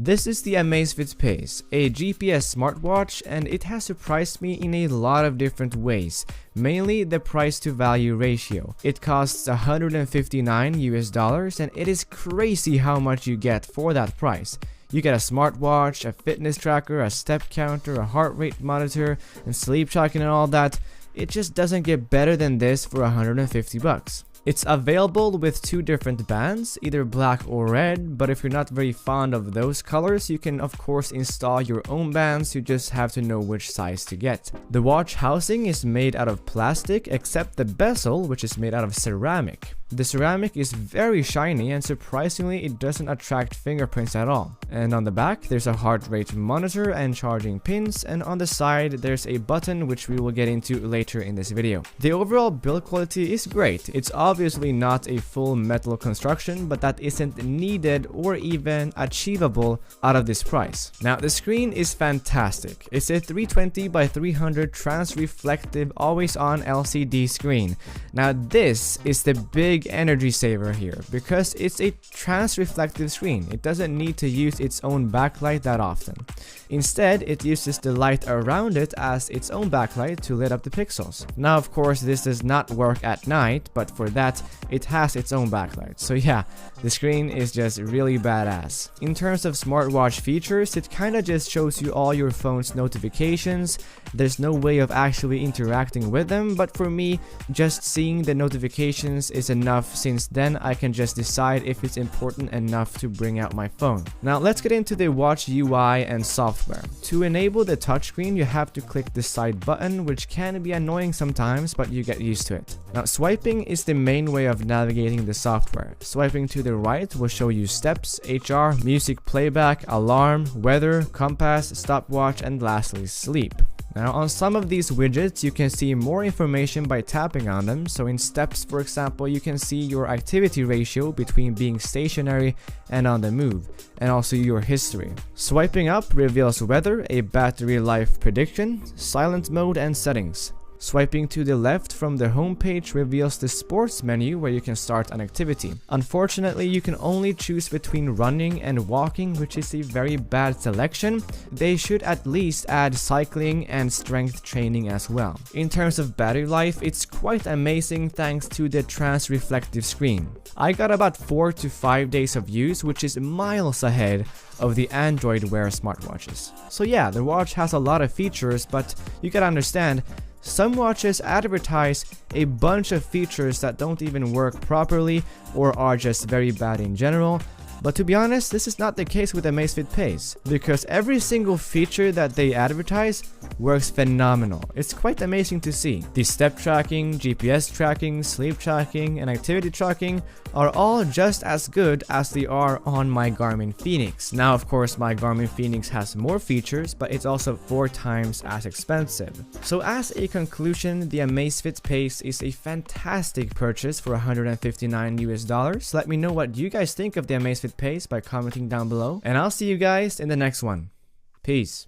This is the Amazfit Pace, a GPS smartwatch, and it has surprised me in a lot of different ways, mainly the price to value ratio. It costs $159 and it is crazy how much you get for that price. You get a smartwatch, a fitness tracker, a step counter, a heart rate monitor, and sleep tracking and all that. It just doesn't get better than this for $150. It's available with two different bands, either black or red, but if you're not very fond of those colors, you can of course install your own bands. You just have to know which size to get. The watch housing is made out of plastic except the bezel, which is made out of ceramic. The ceramic is very shiny and surprisingly it doesn't attract fingerprints at all. And on the back there's a heart rate monitor and charging pins, and on the side there's a button which we will get into later in this video. The overall build quality is great. It's obviously not a full metal construction, but that isn't needed or even achievable out of this price. Now the screen is fantastic. It's a 320 by 300 trans-reflective always-on LCD screen. Now this is the big energy saver here because it's a trans-reflective screen. It doesn't need to use its own backlight that often. Instead, it uses the light around it as its own backlight to lit up the pixels. Now of course this does not work at night, but for that it has its own backlight. So yeah, the screen is just really badass. In terms of smartwatch features, it kinda just shows you all your phone's notifications. There's no way of actually interacting with them, but for me, just seeing the notifications is enough, since then I can just decide if it's important enough to bring out my phone. Now let's get into the watch UI and software. To enable the touchscreen, you have to click the side button, which can be annoying sometimes, but you get used to it. Now swiping is the main way of navigating the software. Swiping to the right will show you steps, HR, music playback, alarm, weather, compass, stopwatch, and lastly sleep. Now on some of these widgets you can see more information by tapping on them. So in steps, for example, you can see your activity ratio between being stationary and on the move, and also your history. Swiping up reveals weather, a battery life prediction, silent mode, and settings. Swiping to the left from the home page reveals the sports menu where you can start an activity. Unfortunately, you can only choose between running and walking, which is a very bad selection. They should at least add cycling and strength training as well. In terms of battery life, it's quite amazing thanks to the trans-reflective screen. I got about 4 to 5 days of use, which is miles ahead of the Android Wear smartwatches. So yeah, the watch has a lot of features, but you gotta understand, some watches advertise a bunch of features that don't even work properly or are just very bad in general. But to be honest, this is not the case with the Amazfit Pace, because every single feature that they advertise works phenomenal. It's quite amazing to see. The step tracking, GPS tracking, sleep tracking, and activity tracking are all just as good as they are on my Garmin Fenix. Now of course my Garmin Fenix has more features, but it's also 4 times as expensive. So as a conclusion, the Amazfit Pace is a fantastic purchase for $159. Let me know what you guys think of the Amazfit Pace by commenting down below, and I'll see you guys in the next one. Peace.